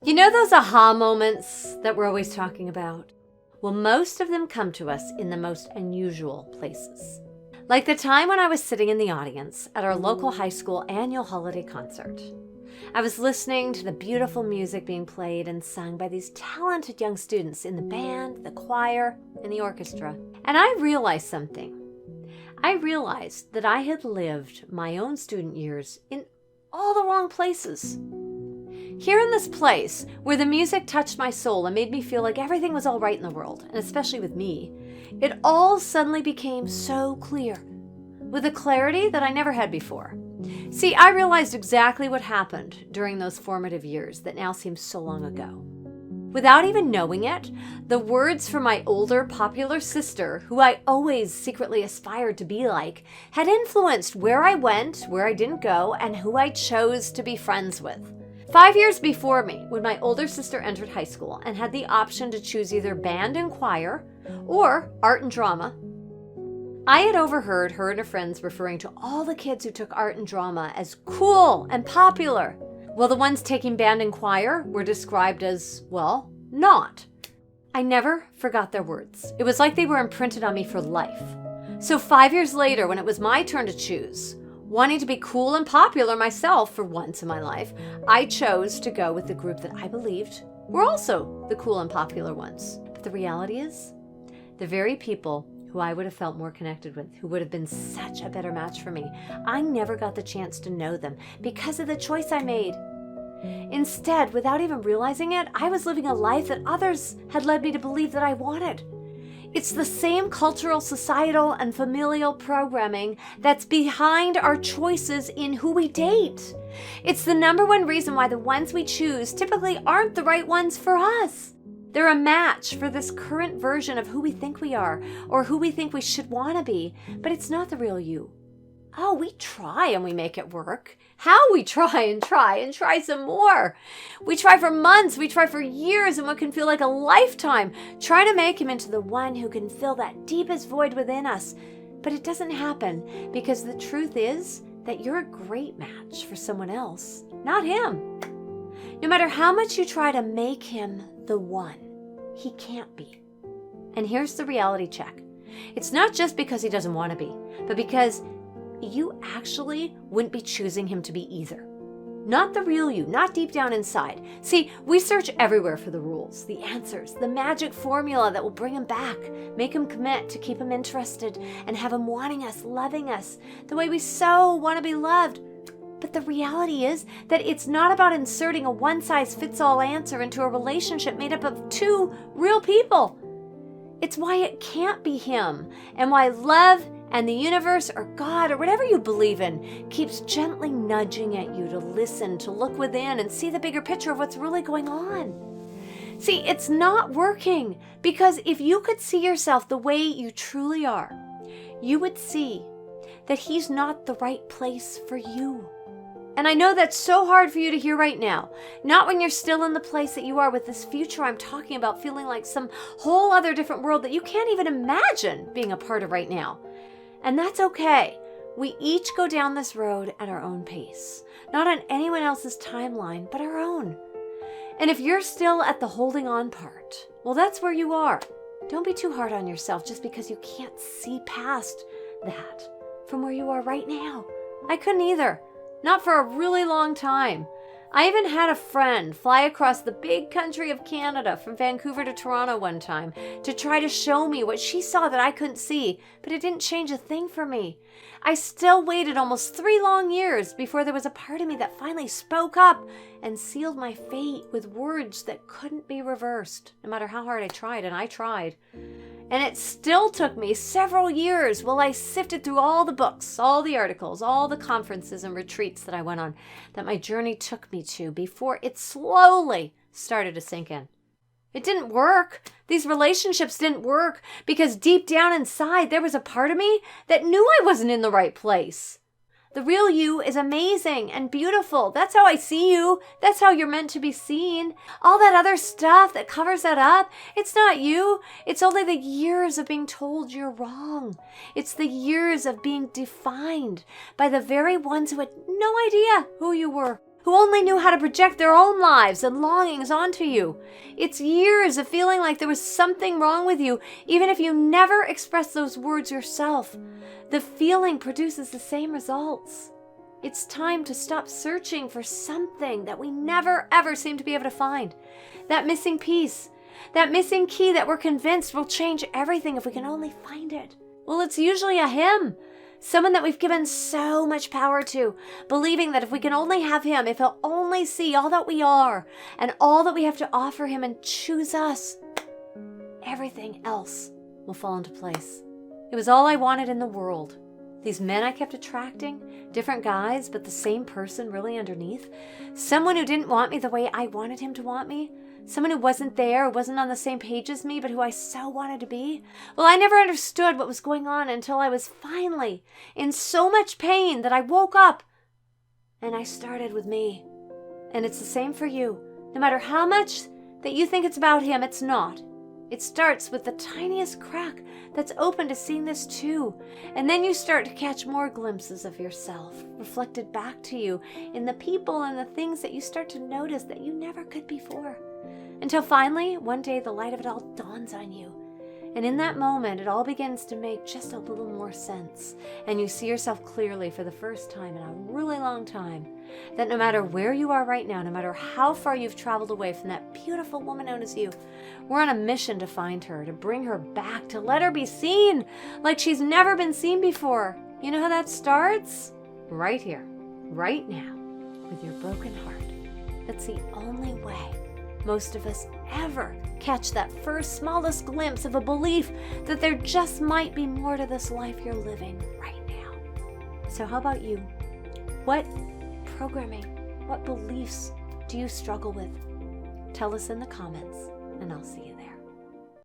You know those aha moments that we're always talking about? Well, most of them come to us in the most unusual places. Like the time when I was sitting in the audience at our local high school annual holiday concert. I was listening to the beautiful music being played and sung by these talented young students in the band, the choir, and the orchestra. And I realized something. I realized that I had lived my own student years in all the wrong places. Here in this place, where the music touched my soul and made me feel like everything was all right in the world, and especially with me, it all suddenly became so clear, with a clarity that I never had before. See, I realized exactly what happened during those formative years that now seem so long ago. Without even knowing it, the words from my older, popular sister, who I always secretly aspired to be like, had influenced where I went, where I didn't go, and who I chose to be friends with. 5 years before me, when my older sister entered high school and had the option to choose either band and choir or art and drama, I had overheard her and her friends referring to all the kids who took art and drama as cool and popular, while the ones taking band and choir were described as, well, not. I never forgot their words. It was like they were imprinted on me for life. So 5 years later, when it was my turn to choose, wanting to be cool and popular myself for once in my life, I chose to go with the group that I believed were also the cool and popular ones. But the reality is, the very people who I would have felt more connected with, who would have been such a better match for me, I never got the chance to know them because of the choice I made. Instead, without even realizing it, I was living a life that others had led me to believe that I wanted. It's the same cultural, societal, and familial programming that's behind our choices in who we date. It's the number one reason why the ones we choose typically aren't the right ones for us. They're a match for this current version of who we think we are or who we think we should want to be, but it's not the real you. Oh, we try and we make it work. How we try and try some more. We try for months, we try for years and what can feel like a lifetime, trying to make him into the one who can fill that deepest void within us. But it doesn't happen because the truth is that you're a great match for someone else, not him. No matter how much you try to make him the one, he can't be. And here's the reality check. It's not just because he doesn't want to be, but because you actually wouldn't be choosing him to be either. Not the real you, not deep down inside. See, we search everywhere for the rules, the answers, the magic formula that will bring him back, make him commit, to keep him interested, and have him wanting us, loving us, the way we so want to be loved. But the reality is that it's not about inserting a one-size-fits-all answer into a relationship made up of two real people. It's why it can't be him, and why love and the universe or God or whatever you believe in keeps gently nudging at you to listen, to look within and see the bigger picture of what's really going on. See, it's not working because if you could see yourself the way you truly are, you would see that he's not the right place for you. And I know that's so hard for you to hear right now. Not when you're still in the place that you are with this future I'm talking about, feeling like some whole other different world that you can't even imagine being a part of right now. And that's okay. We each go down this road at our own pace, not on anyone else's timeline, but our own. And if you're still at the holding on part, well, that's where you are. Don't be too hard on yourself just because you can't see past that from where you are right now. I couldn't either. Not for a really long time. I even had a friend fly across the big country of Canada from Vancouver to Toronto one time to try to show me what she saw that I couldn't see, but it didn't change a thing for me. I still waited almost 3 long years before there was a part of me that finally spoke up and sealed my fate with words that couldn't be reversed, no matter how hard I tried, and I tried. And it still took me several years while I sifted through all the books, all the articles, all the conferences and retreats that I went on, that my journey took me to before it slowly started to sink in. It didn't work. These relationships didn't work because deep down inside there was a part of me that knew I wasn't in the right place. The real you is amazing and beautiful. That's how I see you. That's how you're meant to be seen. All that other stuff that covers that up, it's not you. It's only the years of being told you're wrong. It's the years of being defined by the very ones who had no idea who you were, who only knew how to project their own lives and longings onto you. It's years of feeling like there was something wrong with you, even if you never expressed those words yourself. The feeling produces the same results. It's time to stop searching for something that we never ever seem to be able to find. That missing piece, that missing key that we're convinced will change everything if we can only find it. Well, it's usually a him. Someone that we've given so much power to, believing that if we can only have him, if he'll only see all that we are and all that we have to offer him and choose us, everything else will fall into place. It was all I wanted in the world. These men I kept attracting, different guys, but the same person really underneath. Someone who didn't want me the way I wanted him to want me. Someone who wasn't there, wasn't on the same page as me, but who I so wanted to be. Well, I never understood what was going on until I was finally in so much pain that I woke up and I started with me. And it's the same for you. No matter how much that you think it's about him, it's not. It starts with the tiniest crack that's open to seeing this too. And then you start to catch more glimpses of yourself reflected back to you in the people and the things that you start to notice that you never could before. Until finally, one day the light of it all dawns on you. And in that moment, it all begins to make just a little more sense. And you see yourself clearly for the first time in a really long time. That no matter where you are right now, no matter how far you've traveled away from that beautiful woman known as you, we're on a mission to find her, to bring her back, to let her be seen like she's never been seen before. You know how that starts? Right here, right now, with your broken heart. That's the only way most of us ever catch that first smallest glimpse of a belief that there just might be more to this life you're living right now. So how about you? What programming, what beliefs do you struggle with? Tell us in the comments, and I'll see you.